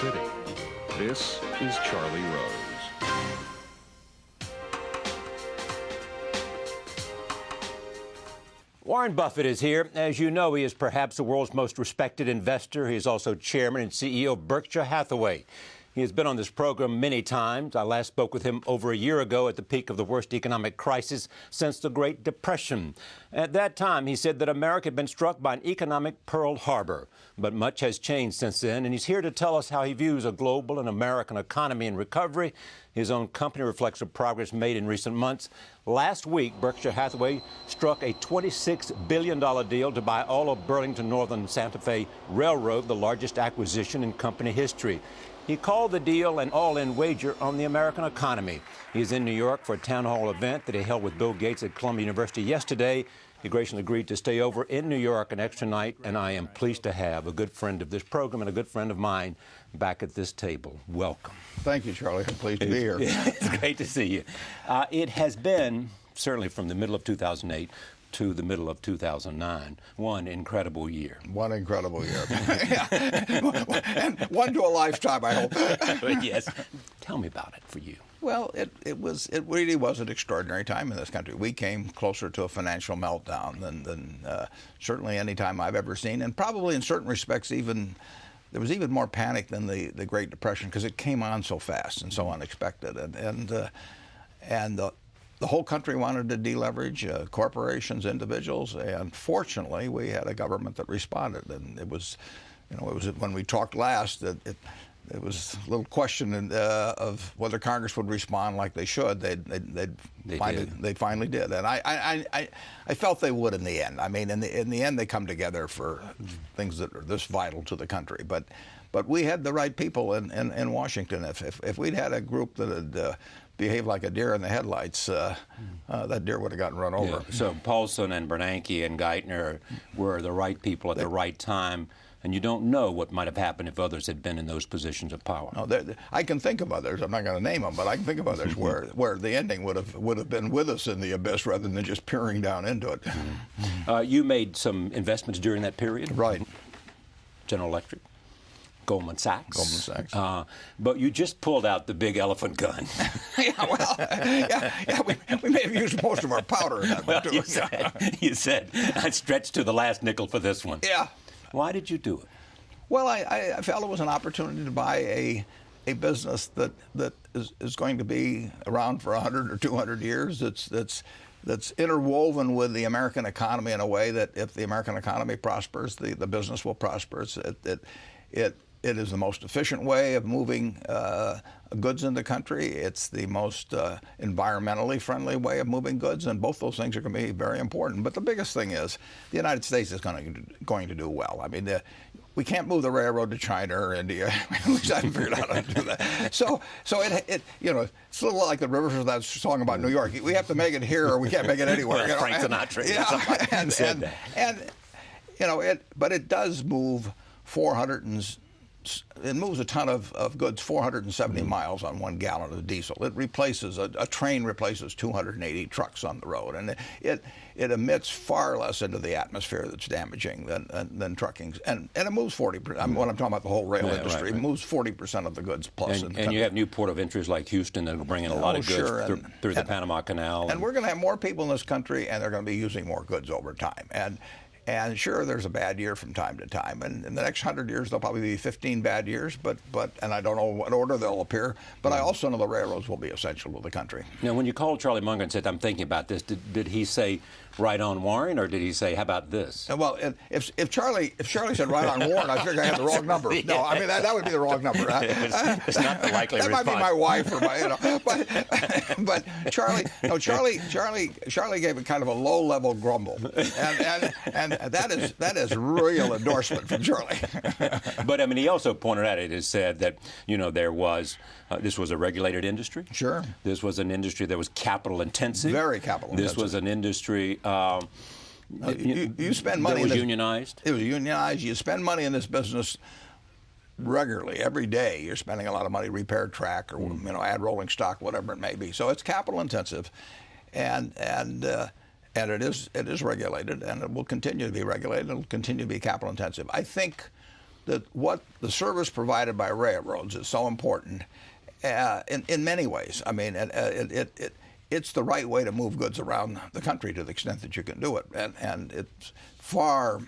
City. This is Charlie Rose. Warren Buffett is here. As you know, he is perhaps the world's most respected investor. He is also chairman and CEO of Berkshire Hathaway. He has been on this program many times. I last spoke with him over a year ago at the peak of the worst economic crisis since the Great Depression. At that time, he said that America had been struck by an economic Pearl Harbor. But much has changed since then, and he's here to tell us how he views a global and American economy in recovery. His own company reflects the progress made in recent months. Last week, Berkshire Hathaway struck a $26 billion deal to buy all of Burlington Northern Santa Fe Railroad, the largest acquisition in company history. He called the deal an all-in wager on the American economy. He's in New York for a town hall event that he held with Bill Gates at Columbia University yesterday. He graciously agreed to stay over in New York an extra night, and I am pleased to have a good friend of this program and a good friend of mine back at this table. Welcome. Thank you, Charlie. I'm pleased to be here. It's great to see you. It has been, certainly from the middle of 2008 to the middle of 2009, one incredible year. One incredible year. And one to a lifetime, I hope. Yes. Tell me about it for you. Well, it really was an extraordinary time in this country. We came closer to a financial meltdown than certainly any time I've ever seen, and probably in certain respects there was even more panic than the Great Depression because it came on so fast and so unexpected, and the whole country wanted to deleverage, corporations, individuals, and fortunately we had a government that responded. And it was when we talked last that it was a little question of whether Congress would respond like they should. They finally did, and I felt they would in the end. I mean, in the end, they come together for things that are this vital to the country. But we had the right people in Washington. If we'd had a group that had behaved like a deer in the headlights, that deer would have gotten run over. Yeah. So Paulson and Bernanke and Geithner were the right people at the right time. And you don't know what might have happened if others had been in those positions of power. No, I can think of others. I'm not going to name them, but I can think of others where the ending would have been with us in the abyss rather than just peering down into it. You made some investments during that period, right? General Electric, Goldman Sachs. Goldman Sachs. But you just pulled out the big elephant gun. We may have used most of our powder in that. Well, you said I stretched to the last nickel for this one. Yeah. Why did you do it? Well, I felt it was an opportunity to buy a business that is going to be around for 100 or 200 years. That's interwoven with the American economy in a way that if the American economy prospers, the business will prosper. It is the most efficient way of moving goods in the country. It's the most environmentally friendly way of moving goods, and both those things are going to be very important. But the biggest thing is the United States is going to do well. I mean, we can't move the railroad to China or India. At least I haven't figured out how to do that. So it's a little like the Rivers of that song about New York. We have to make it here, or we can't make it anywhere. Well, Frank Sinatra. But it does move it moves a ton of goods 470 miles on 1 gallon of diesel. It replaces a train replaces 280 trucks on the road, and it emits far less into the atmosphere that's damaging than trucking. And it moves 40%. I mean, when I'm talking about the whole rail industry, right. It moves 40% of the goods plus. And you have new port of entries like Houston that will bring in a lot of goods through the Panama Canal. And we're going to have more people in this country, and they're going to be using more goods over time. And sure, there's a bad year from time to time. And in the next 100 years, there'll probably be 15 bad years, and I don't know what order they'll appear. But I also know the railroads will be essential to the country. Now, when you called Charlie Munger and said, I'm thinking about this, did he say, right on, Warren, or did he say, how about this? Well, if Charlie said right on, Warren, I figured I had the wrong number. Yeah. No, I mean, that would be the wrong number. It's not the likely response. That might be my wife or but Charlie gave it kind of a low-level grumble. And that is real endorsement from Charlie. But I mean, he also pointed out, it is said that there was this was a regulated industry. Sure. This was an industry that was capital intensive. Very capital intensive. This was an industry. You spend money. That was unionized. It was unionized. You spend money in this business regularly, every day. You're spending a lot of money, repair track or add rolling stock, whatever it may be. So it's capital intensive, and it is regulated, and it will continue to be regulated. It will continue to be capital intensive. I think what the service provided by railroads is so important in many ways. I mean, it's the right way to move goods around the country to the extent that you can do it, and it's far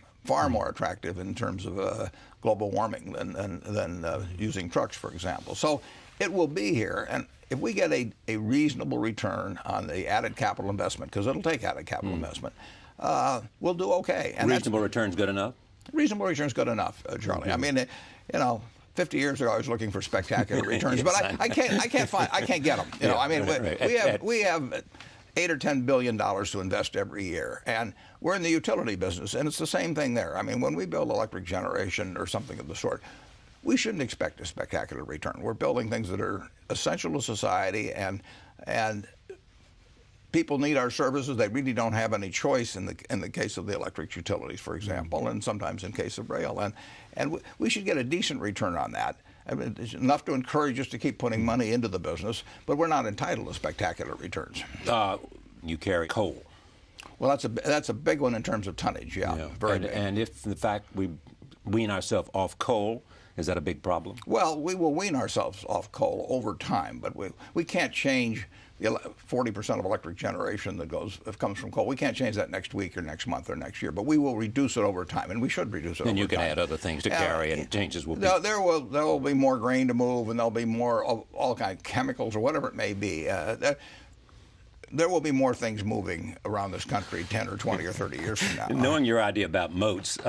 more attractive in terms of global warming than using trucks, for example. So it will be here, and if we get a reasonable return on the added capital investment, because it'll take added capital investment, we'll do okay. And reasonable return's good enough? Reasonable return's good enough, Charlie. I mean, 50 years ago I was looking for spectacular returns, but I can't get them. I mean, we have $8 or $10 billion to invest every year, and we're in the utility business, and it's the same thing there. I mean, when we build electric generation or something of the sort, we shouldn't expect a spectacular return. We're building things that are essential to society, and people need our services. They really don't have any choice in the case of the electric utilities, for example, and sometimes in case of rail. And we should get a decent return on that. I mean, it's enough to encourage us to keep putting money into the business, but we're not entitled to spectacular returns. You carry coal. Well, that's a big one in terms of tonnage. Yeah, very big. And if in fact we wean ourselves off coal, is that a big problem? Well, we will wean ourselves off coal over time, but we can't change the 40% of electric generation that comes from coal. We can't change that next week or next month or next year, but we will reduce it over time, and we should reduce it over time. And you can add other things to carry, and changes will be. There will be more grain to move, and there'll be more of all kinds of chemicals or whatever it may be. There will be more things moving around this country 10 or 20 or 30 years from now. Knowing your idea about moats,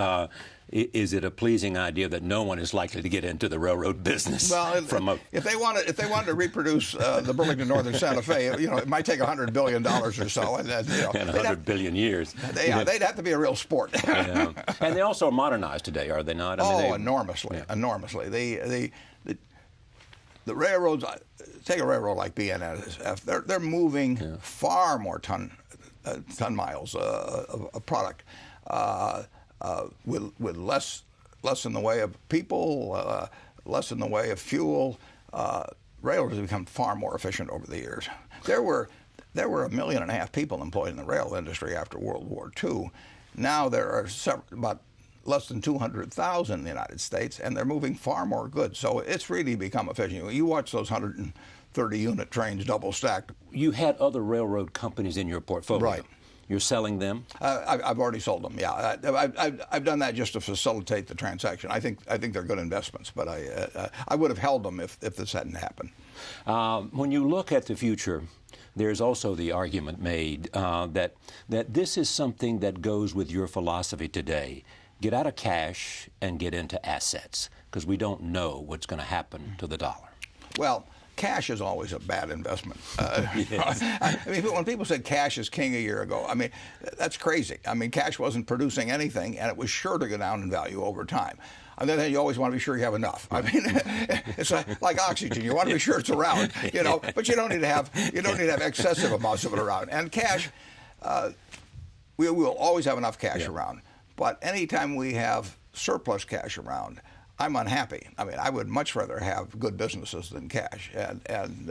is it a pleasing idea that no one is likely to get into the railroad business? Well, if they wanted to reproduce the Burlington Northern Santa Fe, it might take $100 billion or so, and and 100 billion years. They'd have to be a real sport. Yeah. And they also are modernized today, are they not? Enormously, enormously. The railroads. Take a railroad like BNSF. They're moving far more ton miles of product with less in the way of people, less in the way of fuel. Railroads have become far more efficient over the years. There were 1.5 million people employed in the rail industry after World War II. Now there are about less than 200,000 in the United States, and they're moving far more goods. So it's really become efficient. You watch those 130-unit trains double stacked. You had other railroad companies in your portfolio. Right. You're selling them? I've already sold them. Yeah, I've done that just to facilitate the transaction. I think they're good investments, but I would have held them if this hadn't happened. When you look at the future, there's also the argument made that this is something that goes with your philosophy today. Get out of cash and get into assets, because we don't know what's going to happen to the dollar. Well, cash is always a bad investment. Yes. I mean, when people said cash is king a year ago, I mean, that's crazy. I mean, cash wasn't producing anything, and it was sure to go down in value over time. On the other hand, you always want to be sure you have enough. I mean, it's like oxygen. You want to be sure it's around, but you don't need to have excessive amounts of it around. And cash, we will always have enough cash around. But anytime we have surplus cash around, I'm unhappy. I mean, I would much rather have good businesses than cash. And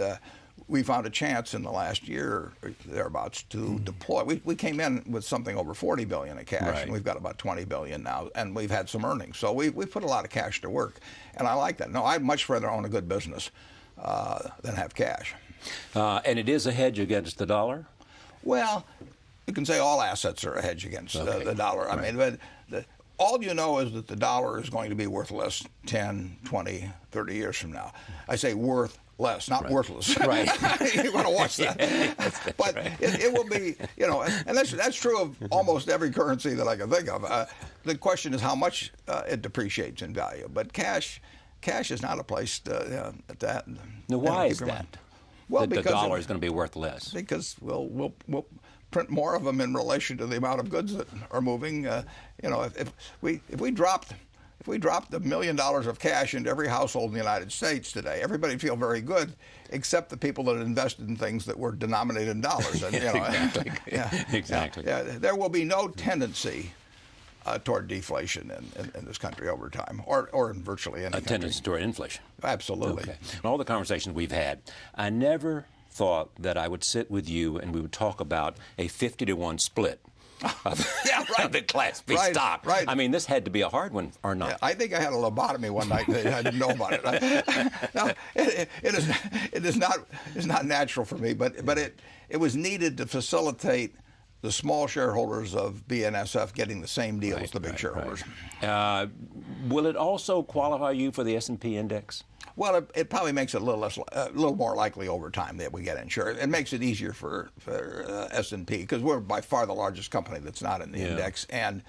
we found a chance in the last year thereabouts to deploy. We came in with something over $40 billion in cash, and we've got about $20 billion now, and we've had some earnings. So we put a lot of cash to work, and I like that. No, I'd much rather own a good business than have cash. And it is a hedge against the dollar? Well, you can say all assets are a hedge against the dollar. I mean, but all you know is that the dollar is going to be worth less 10, 20, 30 years from now. I say worth less, not worthless. Right. You want to watch that. But it will be, and that's true of almost every currency that I can think of. The question is how much it depreciates in value. But cash is not a place to Now, why is that? Well, because the dollar is going to be worth less. Because we'll print more of them in relation to the amount of goods that are moving. If we dropped $1 million of cash into every household in the United States today, everybody would feel very good, except the people that invested in things that were denominated in dollars. And, Exactly. There will be no tendency toward deflation in this country over time, or in virtually any country. A tendency toward inflation. Absolutely. Okay. In all the conversations we've had, I never thought that I would sit with you and we would talk about a 50-to-1 split Yeah, right. the Class B Right, stock. right. I mean, this had to be a hard one, or not? Yeah, I think I had a lobotomy one night. I didn't know about it. No, it is not natural for me, but it was needed to facilitate the small shareholders of BNSF getting the same deal as the big shareholders. Right. Will it also qualify you for the S&P index? Well, it probably makes it a little more likely over time that we get insured. It makes it easier for S&P because we're by far the largest company that's not in the index, and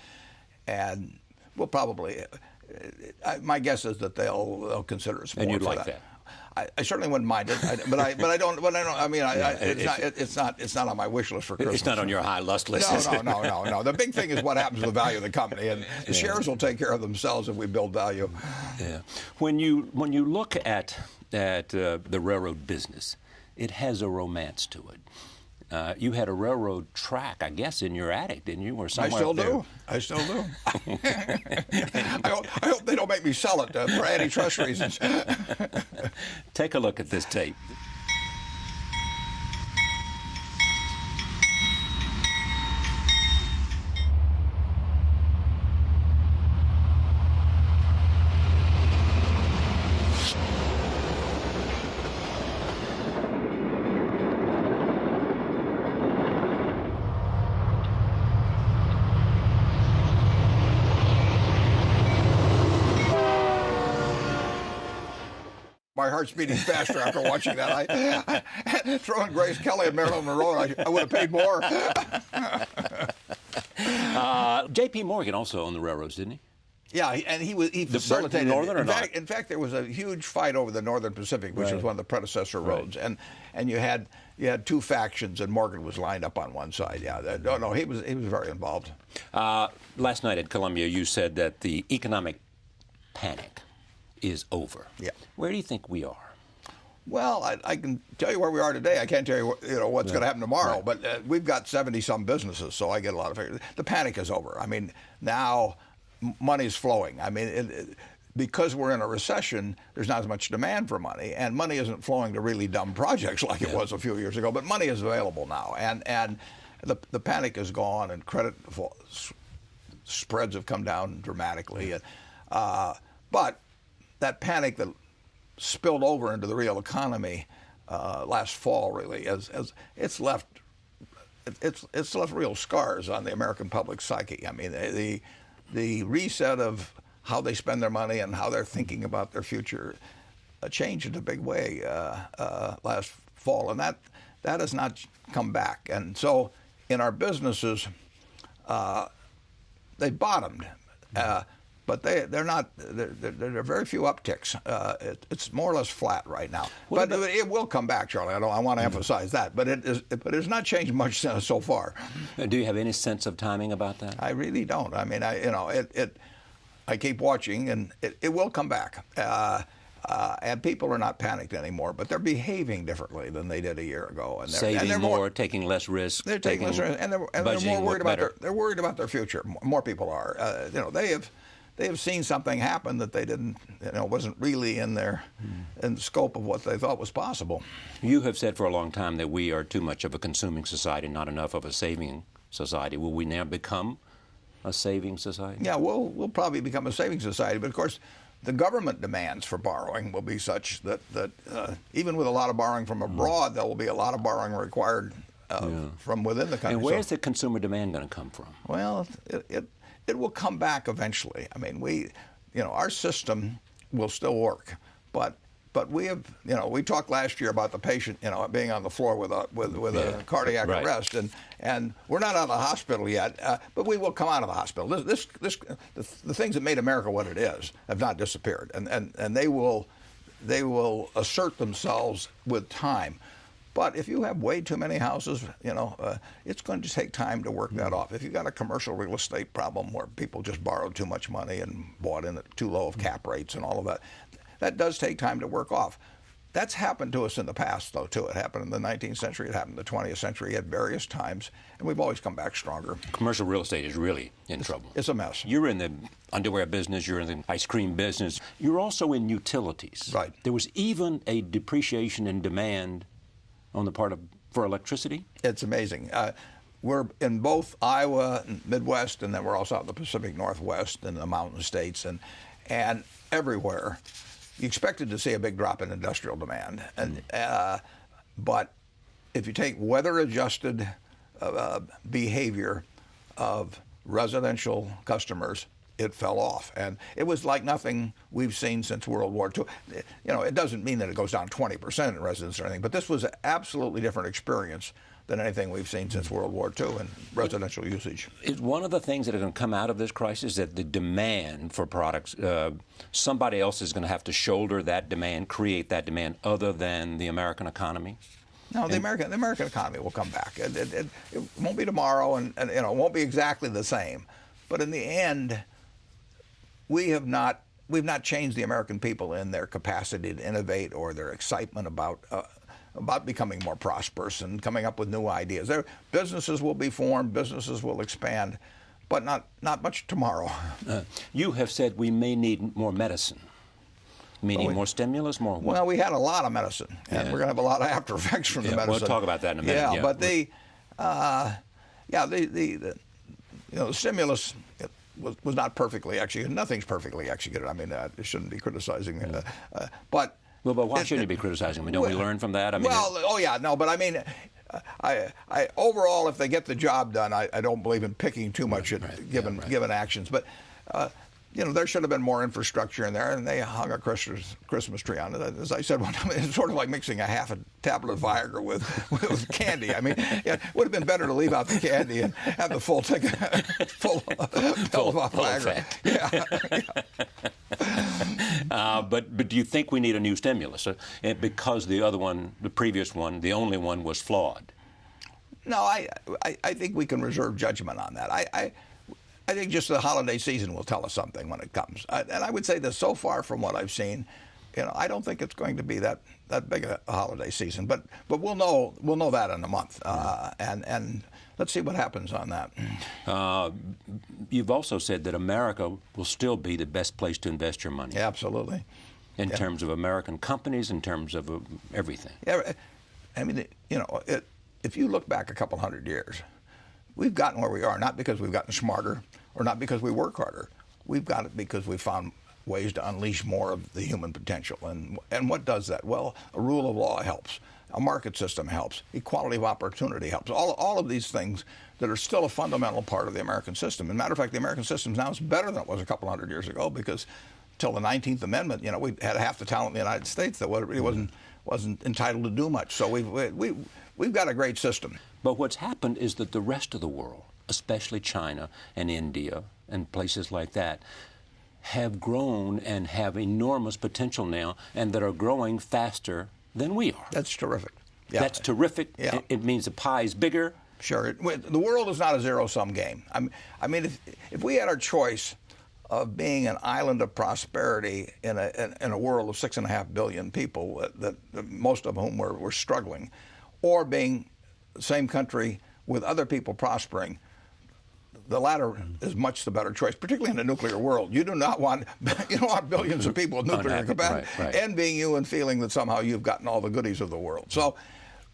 we'll probably. My guess is that they'll consider us more. And you'd for like that. I certainly wouldn't mind it, but I don't. I mean, it's not on my wish list for Christmas. It's not on your high lust list. No. The big thing is what happens to the value of the company, and the shares will take care of themselves if we build value. Yeah. When you look at the railroad business, it has a romance to it. You had a railroad track, I guess, in your attic, didn't you? Or somewhere I still do. I hope they don't make me sell it for antitrust reasons. Take a look at this tape. My heart's beating faster after watching that. I throwing Grace Kelly and Marilyn Monroe, I would have paid more. J.P. Morgan also owned the railroads, didn't he? Yeah, and he facilitated. Northern or not? In fact, there was a huge fight over the Northern Pacific, which was one of the predecessor roads, and you had two factions, and Morgan was lined up on one side. Yeah, no, he was very involved. Last night at Columbia, you said that the economic panic is over. Yeah. Where do you think we are? Well, I can tell you where we are today. I can't tell you what's going to happen tomorrow, but we've got 70-some businesses, so I get a lot of figures. The panic is over. I mean, now money's flowing. I mean, because we're in a recession, there's not as much demand for money, and money isn't flowing to really dumb projects like it was a few years ago, but money is available now, and the panic is gone, and credit spreads have come down dramatically. But that panic that spilled over into the real economy last fall, really, as it's left real scars on the American public psyche. I mean, the reset of how they spend their money and how they're thinking about their future changed in a big way last fall, and that has not come back. And so, in our businesses, they bottomed. But they're not. There are very few upticks. It's more or less flat right now. But it will come back, Charlie. I want to emphasize that. But it's not changed much so far. Do you have any sense of timing about that? I really don't. I mean, I keep watching, and it will come back. And people are not panicked anymore, but they're behaving differently than they did a year ago. And they're more, taking less risk. They're taking less risk, and they're more worried about they're worried about their future. More people are. They have seen something happen that they didn't, wasn't really in the scope of what they thought was possible. You have said for a long time that we are too much of a consuming society, not enough of a saving society. Will we now become a saving society? Yeah, we'll probably become a saving society, but of course, the government demands for borrowing will be such that even with a lot of borrowing from abroad, there will be a lot of borrowing required from within the country. And where's the consumer demand going to come from? Well, it will come back eventually. I mean, our system will still work, but we have, we talked last year about the patient, being on the floor with a cardiac arrest, and we're not out of the hospital yet, but we will come out of the hospital. The things that made America what it is have not disappeared, and they will assert themselves with time. But if you have way too many houses, it's going to take time to work that off. If you've got a commercial real estate problem where people just borrowed too much money and bought in at too low of cap rates and all of that, that does take time to work off. That's happened to us in the past, though, too. It happened in the 19th century. It happened in the 20th century at various times, and we've always come back stronger. Commercial real estate is really in trouble. It's a mess. You're in the underwear business. You're in the ice cream business. You're also in utilities. Right. There was even a depreciation in demand on the part for electricity? It's amazing. we're in both Iowa and Midwest, and then we're also out in the Pacific Northwest and the mountain states and everywhere. You expected to see a big drop in industrial demand, but if you take weather-adjusted behavior of residential customers, it fell off, and it was like nothing we've seen since World War II. It doesn't mean that it goes down 20% in residents or anything, but this was an absolutely different experience than anything we've seen since World War II in residential usage. Is one of the things that are going to come out of this crisis that the demand for products, somebody else is going to have to shoulder that demand, create that demand, other than the American economy? No, the American economy will come back. It won't be tomorrow, and it won't be exactly the same. But in the end, we've not changed the American people in their capacity to innovate or their excitement about becoming more prosperous and coming up with new ideas. Businesses will be formed, businesses will expand, but not much tomorrow. You have said we may need more medicine. Meaning more stimulus, more what? Well, we had a lot of medicine, and we're going to have a lot of after effects from the medicine. We'll talk about that in a minute. Yeah, but the stimulus was not perfectly executed. Nothing's perfectly executed. I mean, I shouldn't be criticizing it, but. Well, but why shouldn't you be criticizing? Don't we learn from that? I mean, but I mean, I overall, if they get the job done, I don't believe in picking too much at given actions, but. There should have been more infrastructure in there, and they hung a Christmas tree on it. As I said, it's sort of like mixing a half a tablet of Viagra with candy. I mean, it would have been better to leave out the candy and have the full ticket, full of Viagra. But do you think we need a new stimulus because the other one, the previous one, the only one, was flawed? No, I think we can reserve judgment on that. I think just the holiday season will tell us something when it comes. And I would say that so far from what I've seen, I don't think it's going to be that big a holiday season. But we'll know that in a month. And let's see what happens on that. You've also said that America will still be the best place to invest your money. Absolutely. In terms of American companies, in terms of everything. Yeah, I mean, if you look back a couple hundred years, we've gotten where we are, not because we've gotten smarter or not because we work harder. We've got it because we found ways to unleash more of the human potential. And what does that? Well, a rule of law helps. A market system helps. Equality of opportunity helps. All of these things that are still a fundamental part of the American system. As a matter of fact, the American system now is better than it was a couple hundred years ago because till the 19th Amendment, we had half the talent in the United States that really wasn't entitled to do much. So we've got a great system. But what's happened is that the rest of the world, especially China and India and places like that, have grown and have enormous potential now and that are growing faster than we are. That's terrific. Yeah. That's terrific. Yeah. It means the pie is bigger. Sure. The world is not a zero-sum game. I mean, if we had our choice of being an island of prosperity in a world of 6.5 billion people, that most of whom were struggling, or being the same country with other people prospering, the latter is much the better choice, particularly in a nuclear world. You don't want billions of people with nuclear capacity envying you and feeling that somehow you've gotten all the goodies of the world. So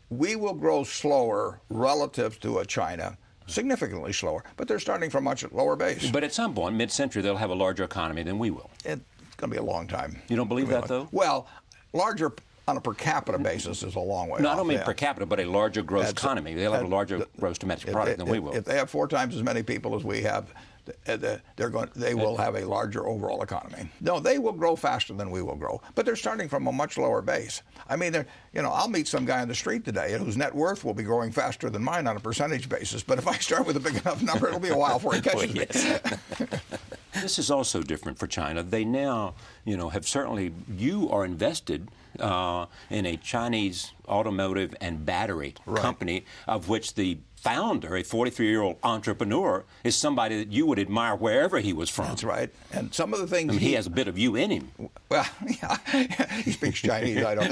we will grow slower relative to a China, significantly slower, but they're starting from much lower base. But at some point, mid-century, they'll have a larger economy than we will. It's going to be a long time. You don't believe that, though? Well, larger on a per capita basis is a long way off. I don't mean per capita, but a larger gross economy. They'll have a larger gross domestic product than we will. If they have 4 times as many people as we have, they will have a larger overall economy. No, they will grow faster than we will grow, but they're starting from a much lower base. I mean, I'll meet some guy on the street today whose net worth will be growing faster than mine on a percentage basis, but if I start with a big enough number, it'll be a while before he catches me. This is also different for China. They now, have certainly, you are invested in a Chinese automotive and battery company, of which the founder, a 43-year-old entrepreneur, is somebody that you would admire wherever he was from. That's right. And some of the things he has a bit of you in him. Well, yeah, he speaks Chinese. I don't.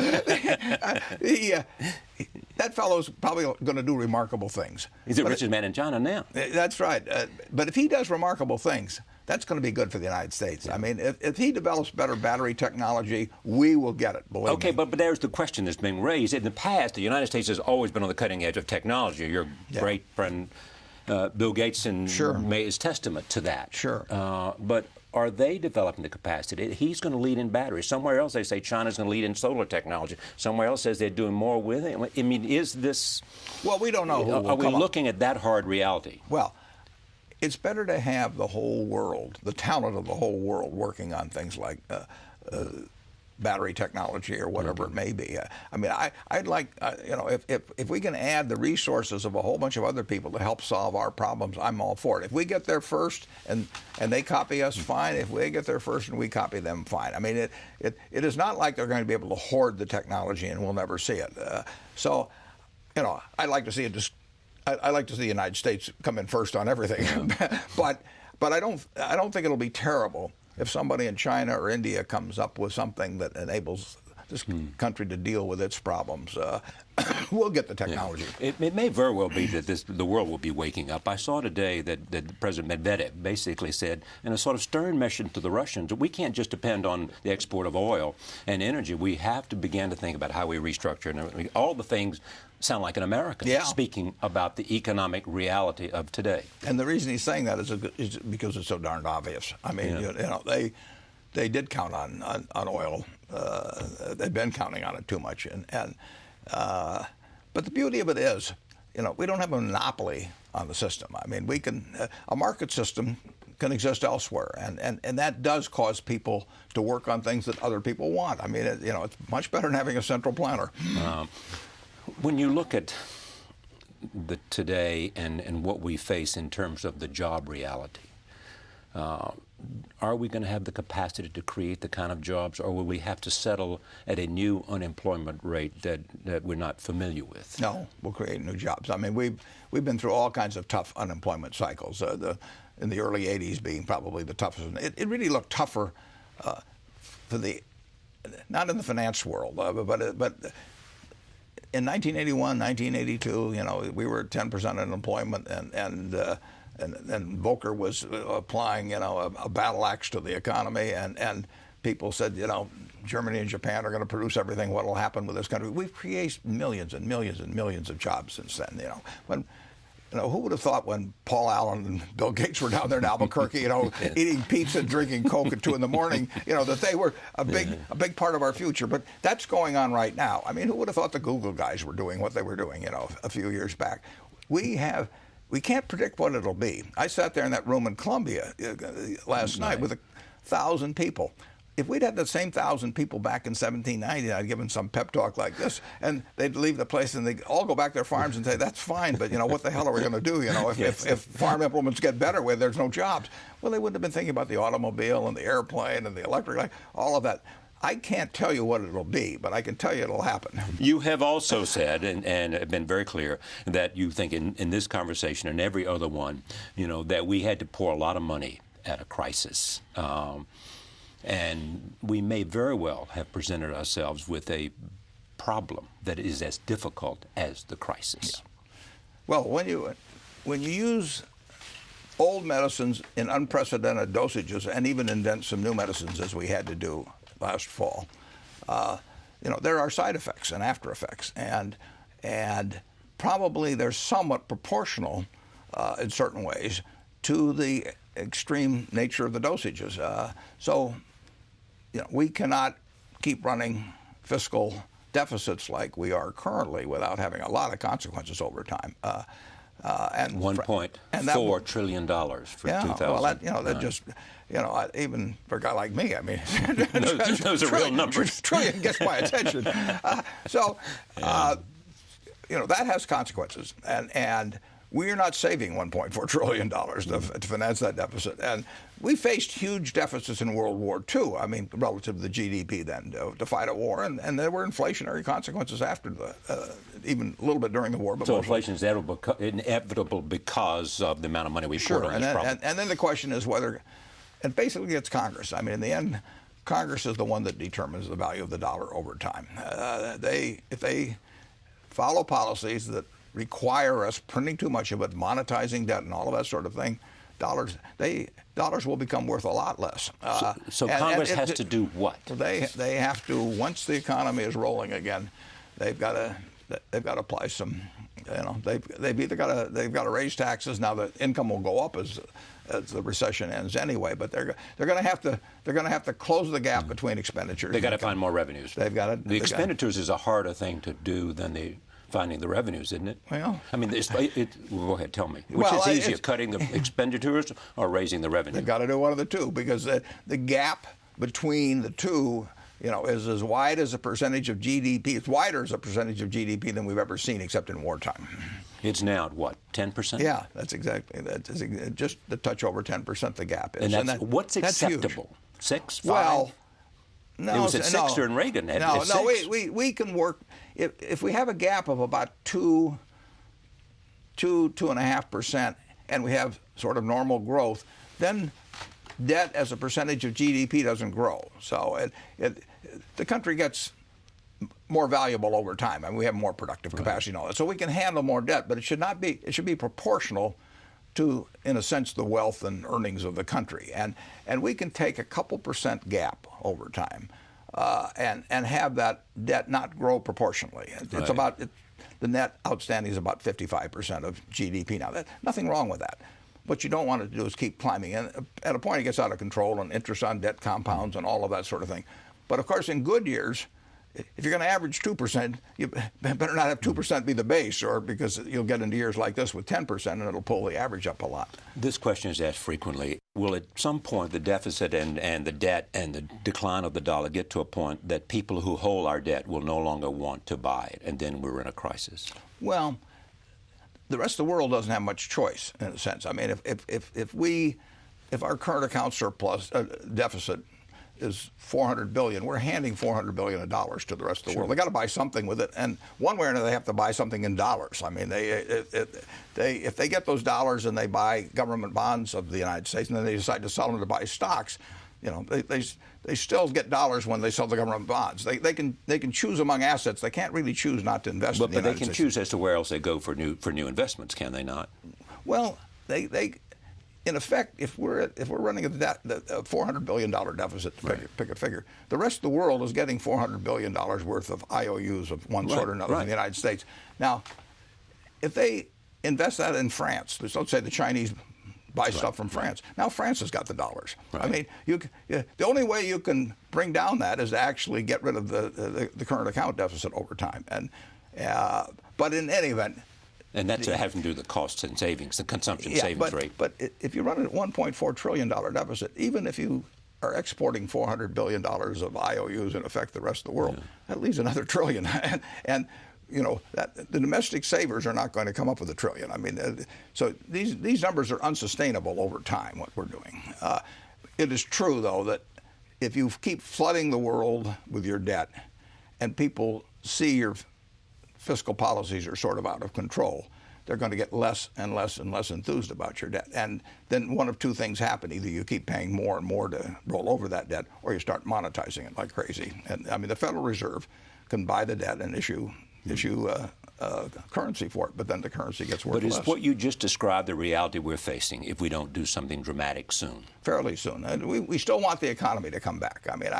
That fellow's probably going to do remarkable things. He's the richest man in China now. That's right. But if he does remarkable things, that's going to be good for the United States. Yeah. I mean, if he develops better battery technology, we will get it, believe me. Okay, but there's the question that's been raised. In the past, the United States has always been on the cutting edge of technology. Your great friend Bill Gates is testament to that. Sure. But are they developing the capacity? He's going to lead in batteries. Somewhere else they say China's going to lead in solar technology. Somewhere else says they're doing more with it. I mean, is this... Well, we don't know. Are we looking at that hard reality? Well, it's better to have the whole world, the talent of the whole world, working on things like battery technology or whatever it may be. I mean, I'd like, if we can add the resources of a whole bunch of other people to help solve our problems, I'm all for it. If we get there first and they copy us, fine. If we get there first and we copy them, fine. I mean, it is not like they're going to be able to hoard the technology and we'll never see it. So, I'd like to see it. I like to see the United States come in first on everything, but I don't think it'll be terrible if somebody in China or India comes up with something that enables this country to deal with its problems. We'll get the technology. Yeah. It may very well be that the world will be waking up. I saw today that President Medvedev basically said, in a sort of stern message to the Russians, we can't just depend on the export of oil and energy. We have to begin to think about how we restructure and all the things sound like an American speaking about the economic reality of today. And the reason he's saying that is because it's so darned obvious. I mean, they did count on oil. They've been counting on it too much. But the beauty of it is, we don't have a monopoly on the system. I mean, we can a market system can exist elsewhere, and that does cause people to work on things that other people want. I mean, it's much better than having a central planner. When you look at today and what we face in terms of the job reality, are we going to have the capacity to create the kind of jobs, or will we have to settle at a new unemployment rate that we're not familiar with? No, we'll create new jobs. I mean, we've been through all kinds of tough unemployment cycles. In the early '80s being probably the toughest. It really looked tougher not in the finance world, but in 1981, 1982, we were at 10% unemployment, and Volcker was applying, a battle axe to the economy, and people said, Germany and Japan are going to produce everything. What will happen with this country? We've created millions and millions and millions of jobs since then. Who would have thought when Paul Allen and Bill Gates were down there in Albuquerque, eating pizza, drinking Coke at 2 in the morning, that they were a big part of our future. But that's going on right now. I mean, who would have thought the Google guys were doing what they were doing, a few years back? We can't predict what it'll be. I sat there in that room in Columbia last night with 1,000 people. If we'd had the same 1,000 people back in 1790, I'd give them some pep talk like this, and they'd leave the place and they'd all go back to their farms and say, that's fine, but what the hell are we going to do? If farm implements get better, where there's no jobs. Well, they wouldn't have been thinking about the automobile and the airplane and the electric light, all of that. I can't tell you what it'll be, but I can tell you it'll happen. You have also said, and have been very clear, that you think in this conversation and every other one, that we had to pour a lot of money at a crisis. And we may very well have presented ourselves with a problem that is as difficult as the crisis. Yeah. Well, when you use old medicines in unprecedented dosages and even invent some new medicines, as we had to do last fall, there are side effects and after effects, and probably they're somewhat proportional in certain ways to the extreme nature of the dosages. So we cannot keep running fiscal deficits like we are currently without having a lot of consequences over time. And $1.4 trillion for 2000. Well, that just, even for a guy like me, I mean, those are real numbers. Trillion gets my attention. That has consequences, and we are not saving $1.4 trillion to finance that deficit. And we faced huge deficits in World War II, I mean, relative to the GDP then, to fight a war. And there were inflationary consequences after even a little bit during the war. But so inflation is inevitable because of the amount of money we poured on this problem. And then the question is whether, and basically it's Congress. I mean, in the end, Congress is the one that determines the value of the dollar over time. If they follow policies that require us printing too much of it, monetizing debt and all of that sort of thing, dollars will become worth a lot less. So Congress has to do what? They have to, once the economy is rolling again, they've got to apply some. They've either got to raise taxes. Now the income will go up as the recession ends anyway, but they're going to have to close the gap between expenditures. They got to find more revenues. They've got to. The expenditures is a harder thing to do than finding the revenues, isn't it? Well, I mean, go ahead, tell me. Which is easier, cutting the expenditures or raising the revenue? They've got to do one of the two, because the gap between the two, is as wide as a percentage of GDP. It's wider as a percentage of GDP than we've ever seen, except in wartime. It's now at what, 10%? Yeah, that's just a touch over 10%. The gap is. And what's acceptable? Huge. 6, 5? Well, no, it was at 6 during Reagan. No, we can work if we have a gap of about 2.5%, and we have sort of normal growth, then debt as a percentage of GDP doesn't grow. So the country gets more valuable over time, and we have more productive capacity and all that. So we can handle more debt, but it should not be. It should be proportional to, in a sense, the wealth and earnings of the country. And we can take a couple percent gap over time, and have that debt not grow proportionally. It's about the net outstanding is about 55% of GDP now. Nothing wrong with that. What you don't want to do is keep climbing. And at a point, it gets out of control, and interest on debt compounds and all of that sort of thing. But of course, in good years, if you're going to average 2%, you better not have 2% be the base, or because you'll get into years like this with 10%, and it'll pull the average up a lot. This question is asked frequently. Will at some point the deficit and the debt and the decline of the dollar get to a point that people who hold our debt will no longer want to buy it, and then we're in a crisis? Well, the rest of the world doesn't have much choice, in a sense. I mean, if our current account surplus deficit is $400 billion, we're handing $400 billion of dollars to the rest of the world. They got to buy something with it, and one way or another, they have to buy something in dollars. I mean, if they get those dollars and they buy government bonds of the United States, and then they decide to sell them to buy stocks, they still get dollars when they sell the government bonds. They can choose among assets. They can't really choose not to invest in the United States. But they can choose as to where else they go for new investments, can they not? Well, they in effect, if we're running a $400 billion deficit, pick a figure, the rest of the world is getting $400 billion worth of IOUs of one sort or another from the United States. Now, if they invest that in France, let's say the Chinese buy stuff from France. Now France has got the dollars. I mean, the only way you can bring down that is to actually get rid of the current account deficit over time. But in any event. And that's having to do with the costs and savings, the consumption savings rate. But if you run a $1.4 trillion deficit, even if you are exporting $400 billion of IOUs in effect the rest of the world, that leaves another $1 trillion. and the domestic savers are not going to come up with $1 trillion. I mean, so these numbers are unsustainable over time, what we're doing. It is true, though, that if you keep flooding the world with your debt and people see your fiscal policies are sort of out of control, they're going to get less and less and less enthused about your debt. And then one of two things happen. Either you keep paying more and more to roll over that debt, or you start monetizing it like crazy. And I mean, the Federal Reserve can buy the debt and issue currency for it, but then the currency gets worth less. But is what you just described the reality we're facing if we don't do something dramatic soon? Fairly soon. And we still want the economy to come back. I mean,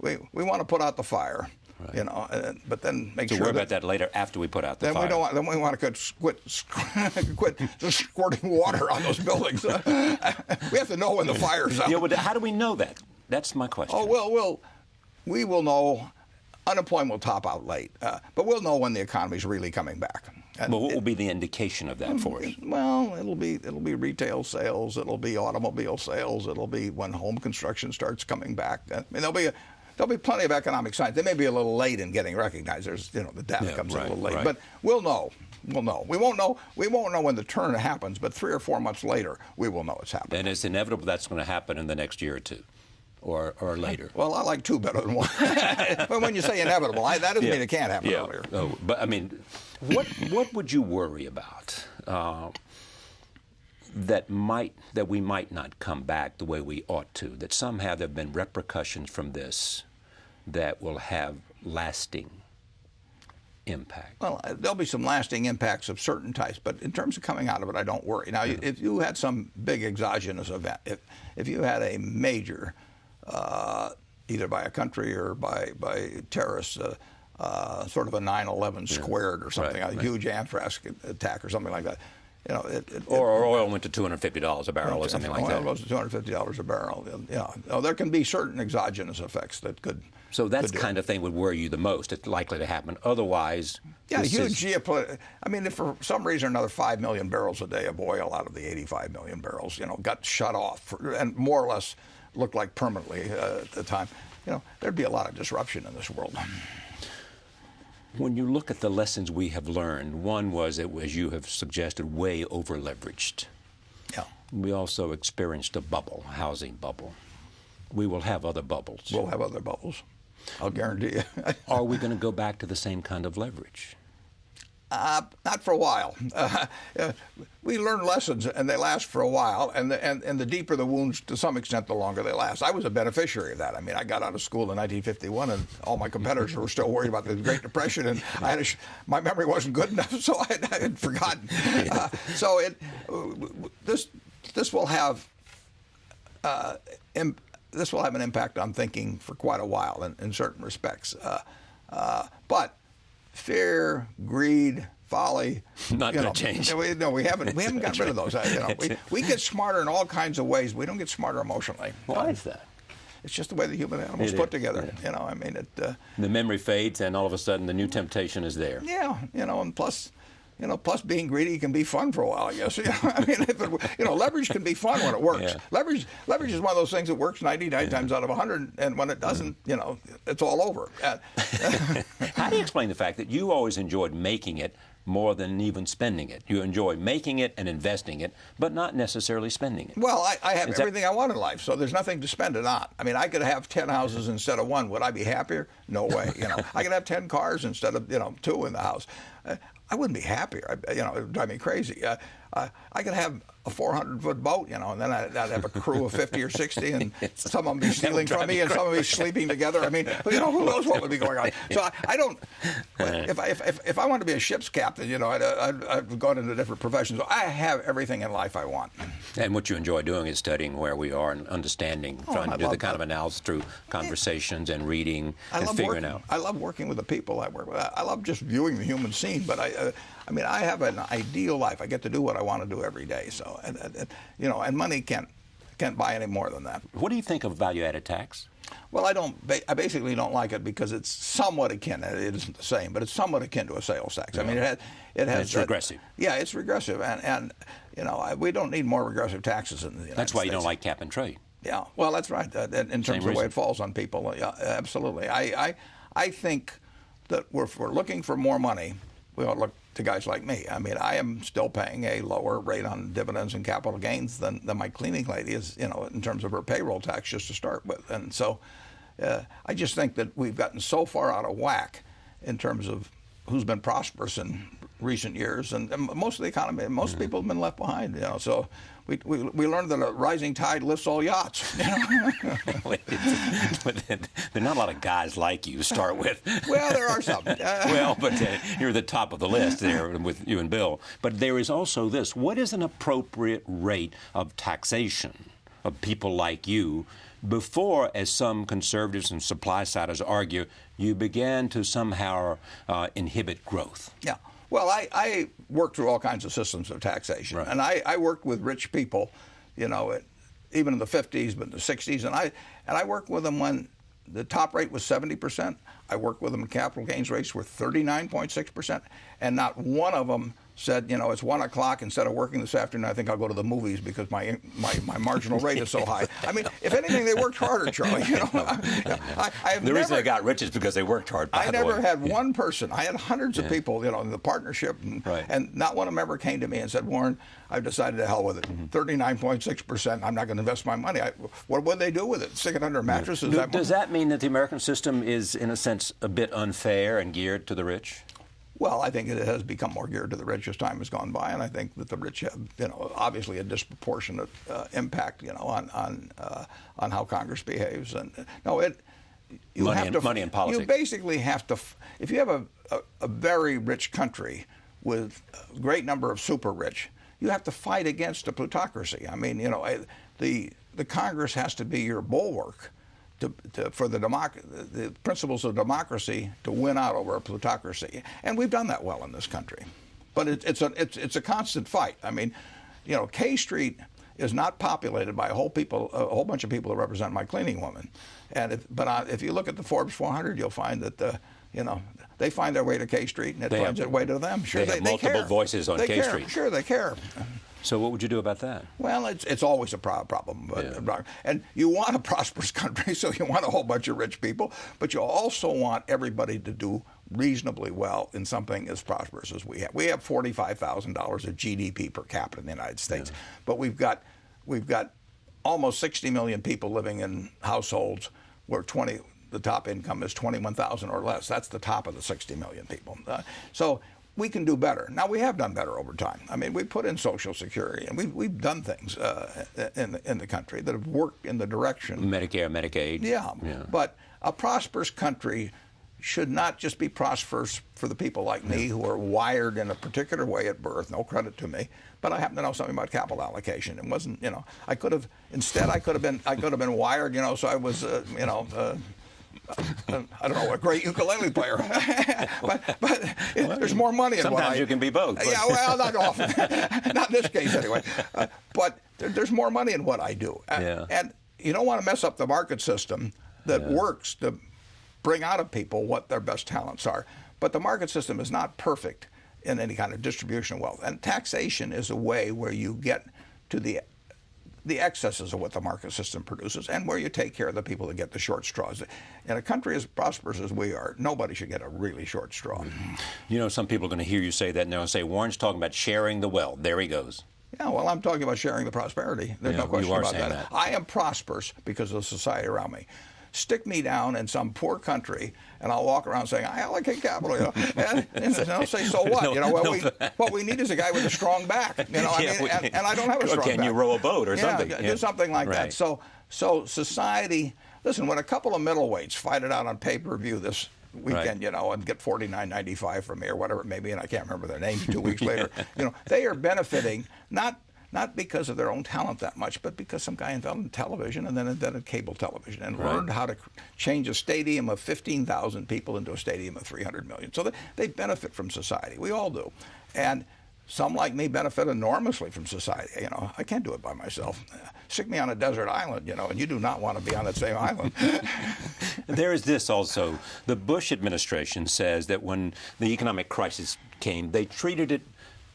we want to put out the fire. But then make sure. So worry about that later after we put out the fire. Then we want to quit just squirting water on those buildings. We have to know when the fire's out. Yeah, but how do we know that? That's my question. Oh, well, we will know. Unemployment will top out late, but we'll know when the economy's really coming back. And what will be the indication of that for us? Well, it'll be retail sales, it'll be automobile sales, it'll be when home construction starts coming back. I mean, there'll be plenty of economic signs. They may be a little late in getting recognized. There's, the data comes in a little late, but we'll know. We'll know. We won't know when the turn happens, but 3 or 4 months later, we will know it's happening. And it's inevitable that's going to happen in the next year or two. Or later. Well, I like 2 better than 1. But when you say inevitable, that doesn't mean it can't happen earlier. Oh, but I mean, what would you worry about that we might not come back the way we ought to? That somehow there have been repercussions from this that will have lasting impact? Well, there'll be some lasting impacts of certain types, but in terms of coming out of it, I don't worry. Now, if you had some big exogenous event, if you had a major, either by a country or by terrorists, sort of a 9/11 squared or something, a huge anthrax attack or something like that, or oil went to $250 a barrel or something like that. Oil goes to $250 a barrel. There can be certain exogenous effects that could. So that kind of thing would worry you the most. It's likely to happen. Otherwise, huge geopolitical. I mean, if for some reason another 5 million barrels a day of oil out of the 85 million barrels, got shut off and more or less looked like permanently at the time, there'd be a lot of disruption in this world. When you look at the lessons we have learned, one was it was, you have suggested, way over-leveraged. Yeah. We also experienced a bubble, a housing bubble. We will have other bubbles. We'll have other bubbles. I'll guarantee you. Are we going to go back to the same kind of leverage? Not for a while. We learn lessons, and they last for a while. And the deeper the wounds, to some extent, the longer they last. I was a beneficiary of that. I mean, I got out of school in 1951, and all my competitors were still worried about the Great Depression, and my memory wasn't good enough, so I had forgotten. This will have this will have an impact on thinking for quite a while in certain respects. But fear, greed, folly. Not going to change. We haven't gotten rid of those. We get smarter in all kinds of ways. We don't get smarter emotionally. Why is that? It's just the way the human animal's put together. Yeah. The memory fades, and all of a sudden the new temptation is there. Yeah, and plus being greedy can be fun for a while, I guess. Leverage can be fun when it works. Yeah. Leverage is one of those things that works 99 times out of 100, and when it doesn't, it's all over. How do you explain the fact that you always enjoyed making it more than even spending it? You enjoy making it and investing it, but not necessarily spending it. Well, I have everything I want in life, so there's nothing to spend it on. I mean, I could have 10 houses instead of one. Would I be happier? No way. I could have 10 cars instead of 2 in the house. I wouldn't be happier. It would drive me crazy. I could have a 400-foot boat, and then I'd have a crew of 50 or 60, and some of them be stealing from me, and some of them be sleeping together. I mean, who knows what would be going on? So I don't. If I wanted to be a ship's captain, I'd gone into different professions. So I have everything in life I want. And what you enjoy doing is studying where we are and understanding, trying to do the kind of analysis through conversations and reading and figuring out. I love working with the people I work with. I love just viewing the human scene, but I have an ideal life. I get to do what I want to do every day. So, and money can't buy any more than that. What do you think of value-added tax? Well, I basically don't like it because it's somewhat akin. It isn't the same, but it's somewhat akin to a sales tax. I mean, it has. It's regressive. Yeah, it's regressive, and we don't need more regressive taxes in the United States. That's why you don't like cap and trade. Yeah, well, that's right. In terms of the way it falls on people, yeah, absolutely. I think that if we're looking for more money, we ought to look to guys like me. I mean, I am still paying a lower rate on dividends and capital gains than my cleaning lady is, in terms of her payroll tax, just to start with. And so I just think that we've gotten so far out of whack in terms of who's been prosperous in recent years, and most of the economy, most people have been left behind. So we learned that a rising tide lifts all yachts. But there are not a lot of guys like you to start with. Well, there are some. Well, but you're the top of the list there with you and Bill. But there is also this: what is an appropriate rate of taxation of people like you? Before, as some conservatives and supply-siders argue, you began to somehow inhibit growth. Yeah. Well, I worked through all kinds of systems of taxation, right. And I worked with rich people, even in the 50s, but in the 60s, and I worked with them when the top rate was 70%. I worked with them when capital gains rates were 39.6%, and not one of them said, it's 1 o'clock, instead of working this afternoon, I think I'll go to the movies because my marginal rate is so high. I mean, if anything, they worked harder, Charlie. The reason they got rich is because they worked hard. I never had one person. I had hundreds of people, in the partnership, right. And not one of them ever came to me and said, Warren, I've decided to hell with it. 39.6%. I'm not going to invest my money. What would they do with it? Stick it under mattresses? Does that mean that the American system is, in a sense, a bit unfair and geared to the rich? Well, I think it has become more geared to the rich as time has gone by, and I think that the rich have, obviously a disproportionate impact, on how Congress behaves. And money in politics. You basically have to, if you have a very rich country with a great number of super rich, you have to fight against a plutocracy. I mean, the Congress has to be your bulwark for the principles of democracy to win out over a plutocracy, and we've done that well in this country. But it's a constant fight. I mean, K Street is not populated by a whole bunch of people that represent my cleaning woman, but if you look at the Forbes 400, you'll find that they find their way to K Street, and it finds their way to them. Sure, they have multiple voices on K Street. Sure, they care. So what would you do about that? Well, it's always a problem. And you want a prosperous country, so you want a whole bunch of rich people, but you also want everybody to do reasonably well in something as prosperous as we have. We have $45,000 of GDP per capita in the United States, but we've got almost 60 million people living in households where the top income is 21,000 or less. That's the top of the 60 million people. So we can do better. Now, we have done better over time. I mean, we put in Social Security, and we've done things in the country that have worked in the direction. Medicare, Medicaid. Yeah. But a prosperous country should not just be prosperous for the people like me who are wired in a particular way at birth. No credit to me, but I happen to know something about capital allocation. It wasn't, I could have been wired, so I was, I don't know, a great ukulele player. but there's more money in sometimes you can be both. But. Yeah, well, not often. Not in this case, anyway. But there's more money in what I do. And you don't want to mess up the market system that works to bring out of people what their best talents are. But the market system is not perfect in any kind of distribution of wealth. And taxation is a way where you get to the excesses of what the market system produces and where you take care of the people that get the short straws. In a country as prosperous as we are, nobody should get a really short straw. Some people are going to hear you say that and they'll say, Warren's talking about sharing the wealth. There he goes. Yeah, well, I'm talking about sharing the prosperity. There's no question about that. I am prosperous because of the society around me. Stick me down in some poor country, and I'll walk around saying, I allocate capital, and they'll say, so what? What we need is a guy with a strong back, and I don't have a strong back. Can you row a boat or something? Do something like that. So society, listen, when a couple of middleweights fight it out on pay-per-view this weekend, and get $49.95 from me or whatever it may be, and I can't remember their names 2 weeks later, they are benefiting not because of their own talent that much, but because some guy invented television and then invented cable television and learned how to change a stadium of 15,000 people into a stadium of 300 million. So they benefit from society. We all do. And some like me benefit enormously from society. I can't do it by myself. Stick me on a desert island, and you do not want to be on that same island. There is this also. The Bush administration says that when the economic crisis came, they treated it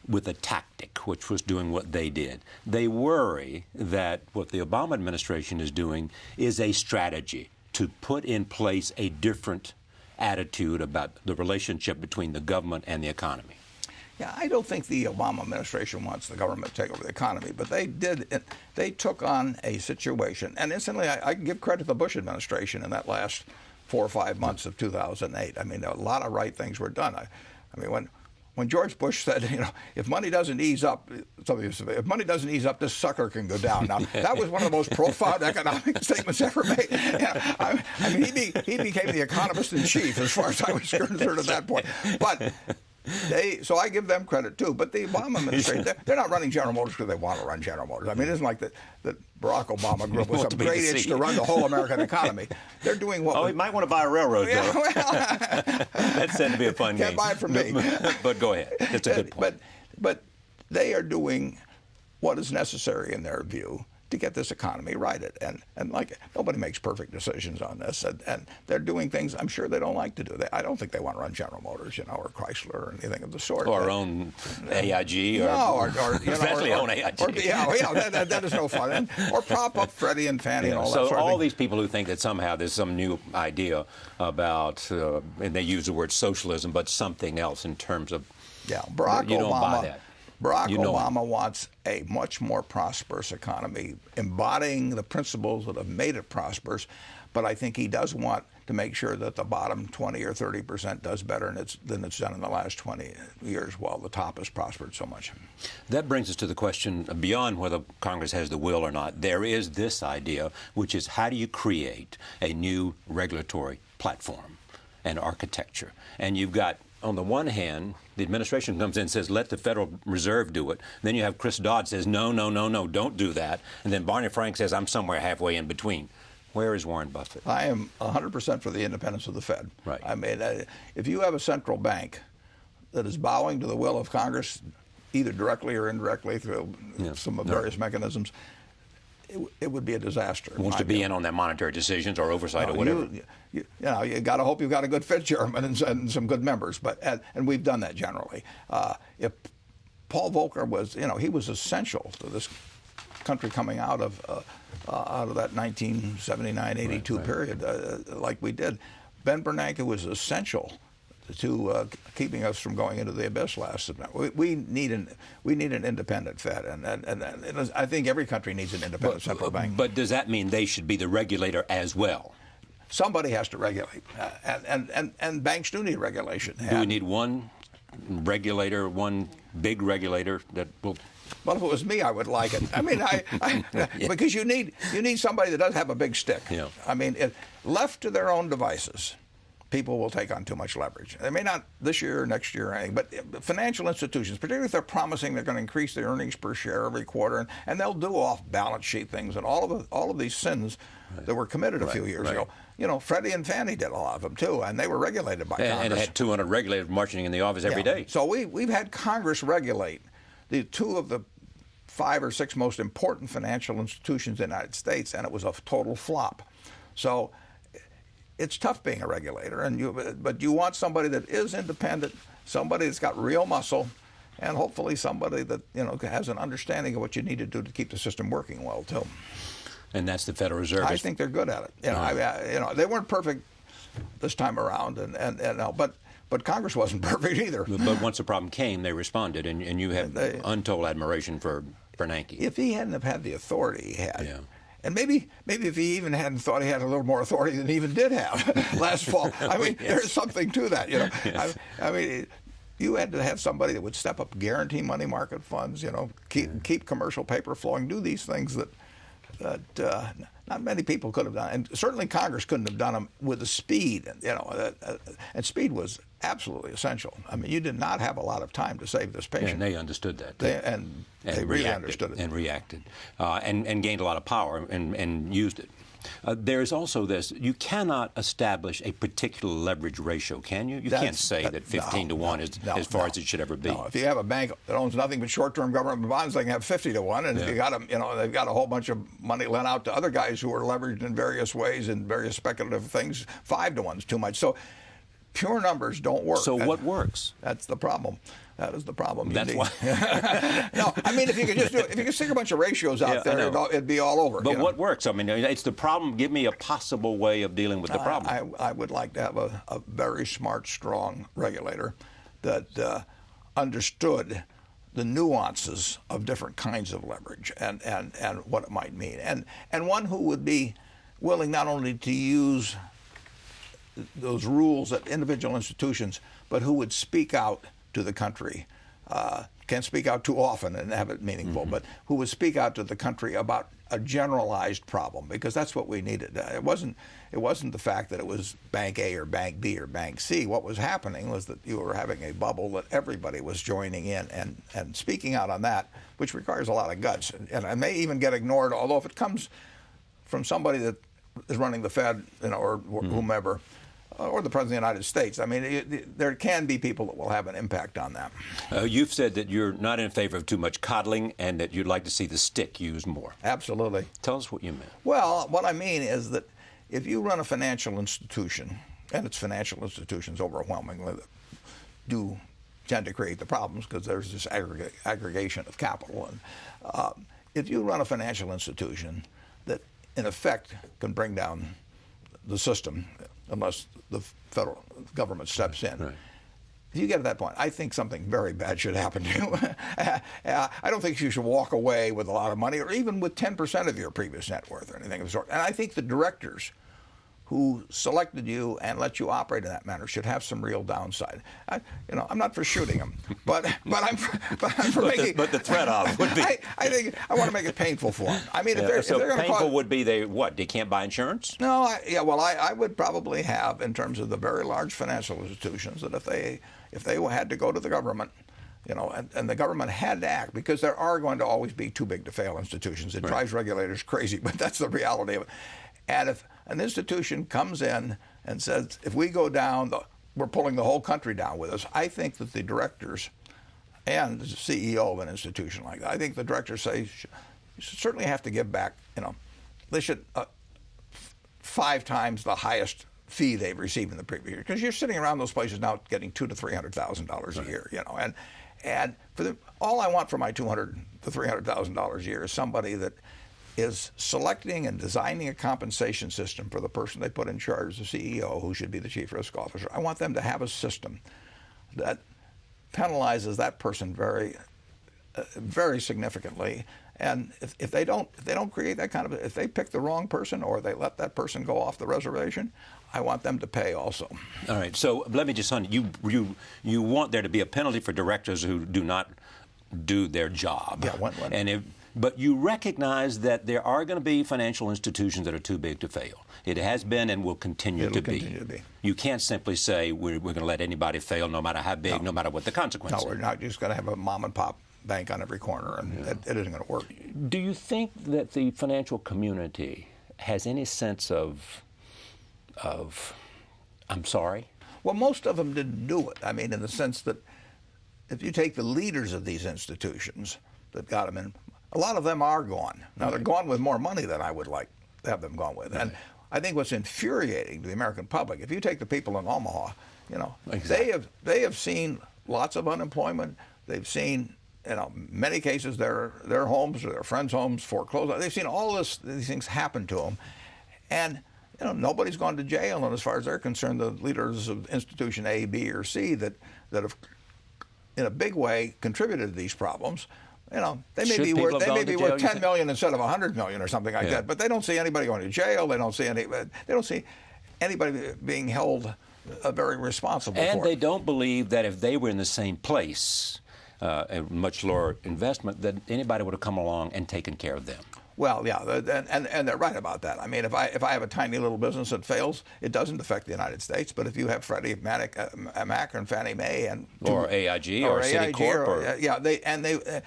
with a tactic, which was doing what they did. They worry that what the Obama administration is doing is a strategy to put in place a different attitude about the relationship between the government and the economy. Yeah, I don't think the Obama administration wants the government to take over the economy, but they took on a situation, and incidentally, I give credit to the Bush administration in that last 4 or 5 months of 2008. I mean, a lot of right things were done. I mean, when George Bush said, if money doesn't ease up, if money doesn't ease up, this sucker can go down. Now, that was one of the most profound economic statements ever made. I mean, he became the economist in chief as far as I was concerned at that point. But so I give them credit too. But the Obama administration, they're not running General Motors because they want to run General Motors. I mean, it isn't like that Barack Obama grew up with some great itch to run the whole American economy. They're doing what? Oh, he might want to buy a railroad, though. Well, that's said to be a fun game. Can't buy it from me. But go ahead. It's a good point. But they are doing what is necessary in their view to get this economy righted. And like, nobody makes perfect decisions on this. And they're doing things I'm sure they don't like to do. I don't think they want to run General Motors, or Chrysler or anything of the sort. Or own AIG. Or especially own AIG. That is no fun. Or prop up Freddie and Fannie and all that so sort of thing. all these people who think that somehow there's some new idea about, and they use the word socialism, but something else in terms of, Barack you don't Obama, buy that. Barack Obama wants a much more prosperous economy, embodying the principles that have made it prosperous. But I think he does want to make sure that the bottom 20 or 30% does better than it's done in the last 20 years, while the top has prospered so much. That brings us to the question, beyond whether Congress has the will or not, there is this idea, which is how do you create a new regulatory platform and architecture? And you've got, on the one hand, the administration comes in and says, let the Federal Reserve do it. Then you have Chris Dodd says, no, don't do that. And then Barney Frank says, I'm somewhere halfway in between. Where is Warren Buffett? I am 100% for the independence of the Fed. Right. I mean, if you have a central bank that is bowing to the will of Congress, either directly or indirectly through some of various mechanisms, it would be a disaster. Wants to be in on their monetary decisions or oversight or whatever. You got to hope you've got a good Fed chairman and some good members, and we've done that generally. If Paul Volcker was, he was essential to this country coming out of that 1979-82 period, like we did. Ben Bernanke was essential to keeping us from going into the abyss last September. We need an independent Fed, and I think every country needs an independent central bank. But does that mean they should be the regulator as well? Somebody has to regulate, and banks do need regulation. Do we need one regulator, one big regulator that will? Well, if it was me, I would like it. I mean, because you need somebody that does have a big stick. Yeah. I mean, left to their own devices, people will take on too much leverage. They may not this year or next year or anything, but financial institutions, particularly if they're promising they're going to increase their earnings per share every quarter, and they'll do off-balance sheet things and all of these sins that were committed a few years ago. Freddie and Fannie did a lot of them too, and they were regulated by Congress. And it had 200 regulators marching in the office every day. So we've had Congress regulate the two of the 5 or 6 most important financial institutions in the United States, and it was a total flop. So it's tough being a regulator, but you want somebody that is independent, somebody that's got real muscle, and hopefully somebody that has an understanding of what you need to do to keep the system working well too. And that's the Federal Reserve. I think they're good at it. They weren't perfect this time around, but Congress wasn't perfect either. But once the problem came, they responded, and you have untold admiration for Bernanke. If he hadn't have had the authority he had, and maybe if he even hadn't thought he had a little more authority than he even did have last fall, I mean, there's something to that. Yes. I mean, you had to have somebody that would step up, guarantee money market funds, keep commercial paper flowing, do these things that not many people could have done, and certainly Congress couldn't have done them with the speed. And speed was absolutely essential. I mean, you did not have a lot of time to save this patient. And they understood that. They really understood it. And reacted. And gained a lot of power and used it. There's also this. You cannot establish a particular leverage ratio, can you? You can't say that 15 to 1 is as far as it should ever be. No, if you have a bank that owns nothing but short-term government bonds, they can have 50 to 1. And if you got them, they've got a whole bunch of money lent out to other guys who are leveraged in various ways in various speculative things. 5 to 1's too much. So pure numbers don't work. So what works? That's the problem. That is the problem. That's why. No, I mean, if you could just if you could stick a bunch of ratios out there, it'd be all over. But what works? I mean, it's the problem. Give me a possible way of dealing with the problem. I would like to have a very smart, strong regulator that understood the nuances of different kinds of leverage and what it might mean, and one who would be willing not only to use those rules at individual institutions, but who would speak out to the country. Can't speak out too often and have it meaningful, but who would speak out to the country about a generalized problem, because that's what we needed. It wasn't the fact that it was Bank A or Bank B or Bank C. What was happening was that you were having a bubble that everybody was joining in and speaking out on that, which requires a lot of guts. And it may even get ignored, although if it comes from somebody that is running the Fed, or whomever, or the President of the United States. I mean, there can be people that will have an impact on that. You've said that you're not in favor of too much coddling and that you'd like to see the stick used more. Absolutely. Tell us what you meant. Well, what I mean is that if you run a financial institution, and it's financial institutions overwhelmingly that do tend to create the problems because there's this aggregation of capital. And if you run a financial institution that, in effect, can bring down the system, unless the federal government steps in. Right. if you get to that point, I think something very bad should happen to you. I don't think you should walk away with a lot of money or even with 10% of your previous net worth or anything of the sort. And I think the directors who selected you and let you operate in that manner should have some real downside. I'm not for shooting them, but I'm for making. But the threat of would be. I think I want to make it painful for them. I mean, if they're going to painful would be they can't buy insurance. No, I would probably have in terms of the very large financial institutions that if they had to go to the government. And the government had to act because there are going to always be too big to fail institutions. It drives regulators crazy, but that's the reality of it. And if an institution comes in and says, if we go down, we're pulling the whole country down with us, I think that the directors and the CEO of an institution like that, I think the directors say, you should certainly have to give back, they should 5 times the highest fee they've received in the previous year. Because you're sitting around those places now getting $200,000 to $300,000 a year, And for all I want for my $200,000 to $300,000 a year is somebody that is selecting and designing a compensation system for the person they put in charge, the CEO, who should be the chief risk officer. I want them to have a system that penalizes that person very, very significantly. And if they don't create that kind of, if they pick the wrong person or they let that person go off the reservation, I want them to pay also. All right. So let me just you want there to be a penalty for directors who do not do their job. Yeah. But you recognize that there are going to be financial institutions that are too big to fail. It has been and will continue to be. You can't simply say we're going to let anybody fail no matter how big, no matter what the consequences. No, we're not just going to have a mom and pop bank on every corner, and it isn't going to work. Do you think that the financial community has any sense of I'm sorry? Well, most of them didn't do it. I mean, in the sense that if you take the leaders of these institutions that got them in, a lot of them are gone. Now, they're gone with more money than I would like to have them gone with. And I think what's infuriating to the American public, if you take the people in Omaha, exactly. they have seen lots of unemployment. They've seen, many cases their homes or their friends' homes foreclosed. They've seen all these things happen to them. And nobody's gone to jail, and as far as they're concerned, the leaders of institution A, B, or C that have, in a big way, contributed to these problems. They may be worth $10 million instead of $100 million or something like that. But they don't see anybody going to jail. They don't see anybody being held very responsible. And for they it. don't believe that if they were in the same place, a much lower investment, that anybody would have come along and taken care of them. Well, yeah, and they're right about that. I mean, if I have a tiny little business that fails, it doesn't affect the United States. But if you have Freddie Mac and Fannie Mae or AIG or Citicorp,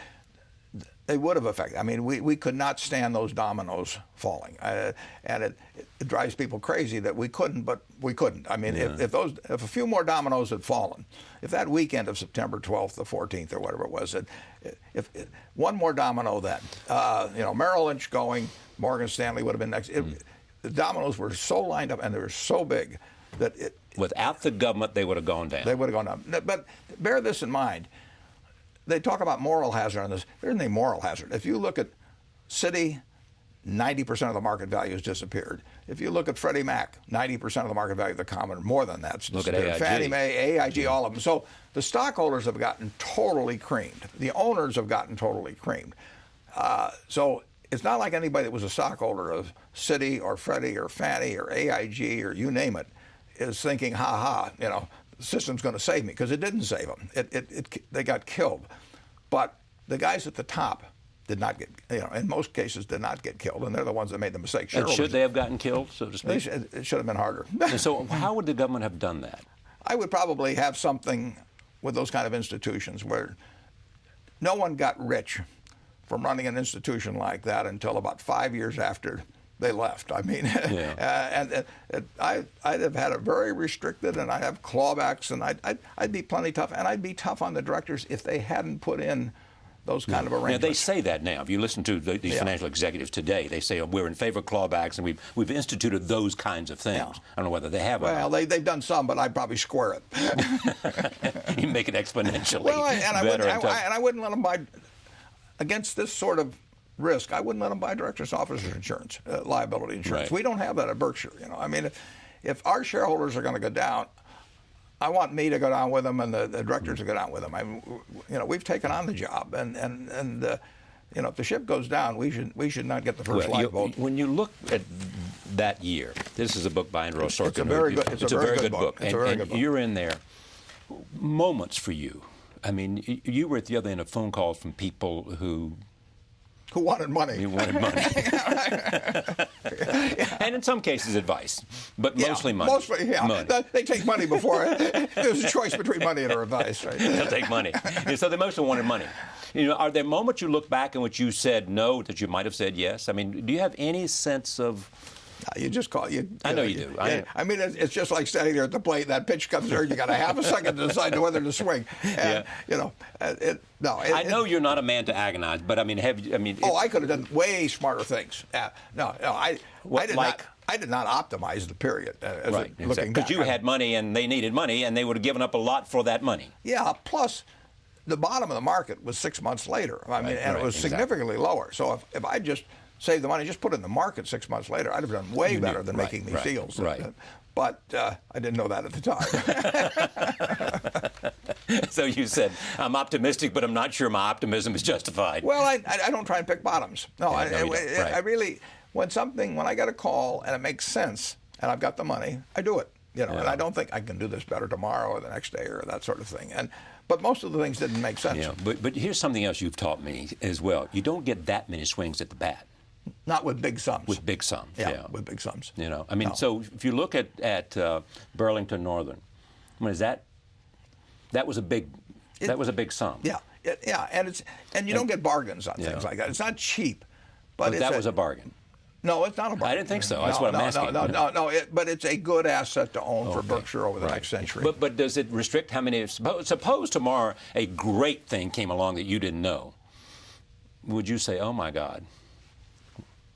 they would have affected. I mean, we could not stand those dominoes falling, and it drives people crazy that we couldn't, but we couldn't. I mean, if a few more dominoes had fallen, if that weekend of September 12th, the 14th, or whatever it was, if one more domino, then Merrill Lynch going, Morgan Stanley would have been next. The dominoes were so lined up and they were so big that without the government, they would have gone down. They would have gone down. But bear this in mind. They talk about moral hazard on this. There's no moral hazard. If you look at Citi, 90% of the market value has disappeared. If you look at Freddie Mac, 90% of the market value of the common, more than that's look disappeared. At AIG. Fannie Mae, AIG, all of them. So the stockholders have gotten totally creamed. The owners have gotten totally creamed. So it's not like anybody that was a stockholder of Citi or Freddie or Fannie or AIG or you name it is thinking, the system's going to save me, because it didn't save them. They got killed. But the guys at the top did not get, in most cases did not get killed, and they're the ones that made the mistake. And should they have gotten killed, so to speak? It should have been harder. And so how would the government have done that? I would probably have something with those kind of institutions where no one got rich from running an institution like that until about 5 years after they left. I mean, I'd have had it very restricted, and I'd have clawbacks, and I'd be plenty tough, and I'd be tough on the directors if they hadn't put in those kind of arrangements. Now, they say that now. If you listen to these financial executives today, they say, we're in favor of clawbacks, and we've instituted those kinds of things. Yeah. I don't know whether they have. Well, they've done some, but I'd probably square it. You make it exponentially better. I wouldn't let them buy against this sort of risk. I wouldn't let them buy directors' officers insurance, liability insurance. Right. We don't have that at Berkshire. I mean, if our shareholders are going to go down, I want me to go down with them and the directors to go down with them. I mean, we've taken on the job, and if the ship goes down, we should not get the first lifeboat. When you look at that year, this is a book by Andrew Sorkin. It's a very good. It's a very good book. It's a very good book. You're in there. Moments for you. I mean, you were at the other end of phone calls from people who wanted money. You wanted money. And in some cases, advice, but mostly money. Mostly, yeah. Money. They take money before. There's a choice between money and advice, right? They'll take money. And so they mostly wanted money. Are there moments you look back in which you said no that you might have said yes? I mean, do you have any sense of... You just call you. I know you do. I mean, it's just like standing there at the plate. That pitch comes there, you got a half a second to decide whether to swing. And, I know you're not a man to agonize, but I mean, I could have done way smarter things. I did not optimize the period. Right, exactly. Because you had money and they needed money, and they would have given up a lot for that money. Yeah. Plus, the bottom of the market was 6 months later. I mean, and it was significantly lower. So if I just save the money, just put it in the market 6 months later, I'd have done way better than making these deals. Right. But I didn't know that at the time. So you said, I'm optimistic, but I'm not sure my optimism is justified. Well, I don't try and pick bottoms. No, I really, when I get a call and it makes sense and I've got the money, I do it. And I don't think I can do this better tomorrow or the next day or that sort of thing. But most of the things didn't make sense. Yeah, but here's something else you've taught me as well. You don't get that many swings at the bat. Not with big sums. With big sums, yeah. With big sums. I mean, so if you look at Burlington Northern, I mean, that was a big sum. Yeah, and you don't get bargains on things like that. It's not cheap, but that was a bargain. No, it's not a bargain. I didn't think so. That's what I'm asking. No. But it's a good asset to own for Berkshire over the next century. But does it restrict how many? Suppose tomorrow a great thing came along that you didn't know. Would you say, "Oh my God"?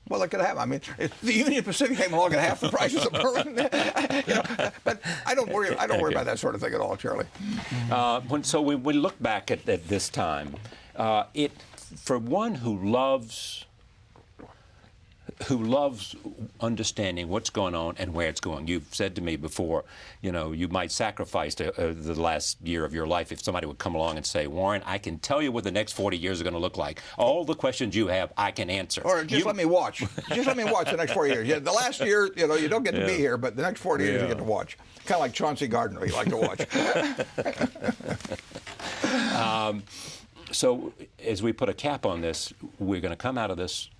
Well, it could happen. I mean, if the Union Pacific came along at half the price of Berlin, but I don't worry about that sort of thing at all, Charlie. So when we look back at this time, for one who loves understanding what's going on and where it's going. You've said to me before, you might sacrifice the last year of your life if somebody would come along and say, Warren, I can tell you what the next 40 years are going to look like. All the questions you have, I can answer. Or just let me watch. Just let me watch the next 40 years. Yeah, the last year, you don't get to be here, but the next 40 years you get to watch. Kind of like Chauncey Gardner, you like to watch. So as we put a cap on this, we're going to come out of this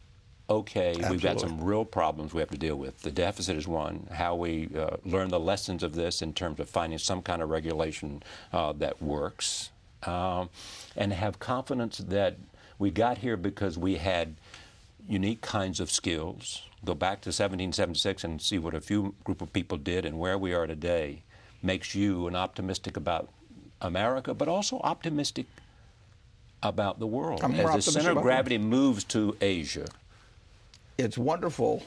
okay. Absolutely. We've got some real problems we have to deal with. The deficit is one. How we learn the lessons of this in terms of finding some kind of regulation that works, and have confidence that we got here because we had unique kinds of skills. Go back to 1776 and see what a few group of people did, and where we are today makes you an optimistic about America, but also optimistic about the world. As the center of gravity moves to Asia. It's wonderful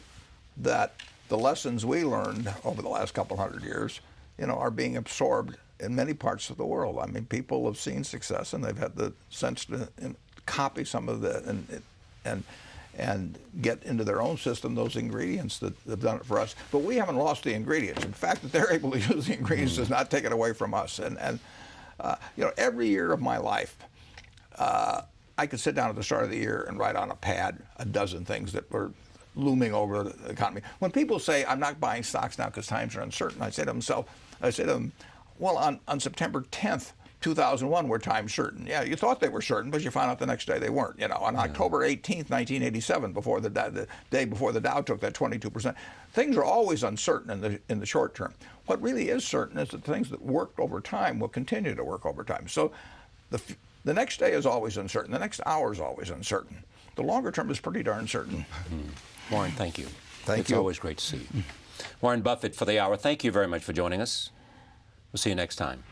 that the lessons we learned over the last couple hundred years, are being absorbed in many parts of the world. I mean, people have seen success and they've had the sense to copy some of that and get into their own system those ingredients that have done it for us. But we haven't lost the ingredients. In fact, that they're able to use the ingredients does not take it away from us. And every year of my life, I could sit down at the start of the year and write on a pad a dozen things that were looming over the economy. When people say, I'm not buying stocks now because times are uncertain, I say to them, well, on September 10th, 2001 were times certain. Yeah, you thought they were certain, but you found out the next day they weren't. On October 18th, 1987, before the day before the Dow took that 22%, things are always uncertain in the short term. What really is certain is that things that worked over time will continue to work over time. So the next day is always uncertain. The next hour is always uncertain. The longer term is pretty darn certain. Warren, thank you. Thank you. It's always great to see you. Warren Buffett for the hour. Thank you very much for joining us. We'll see you next time.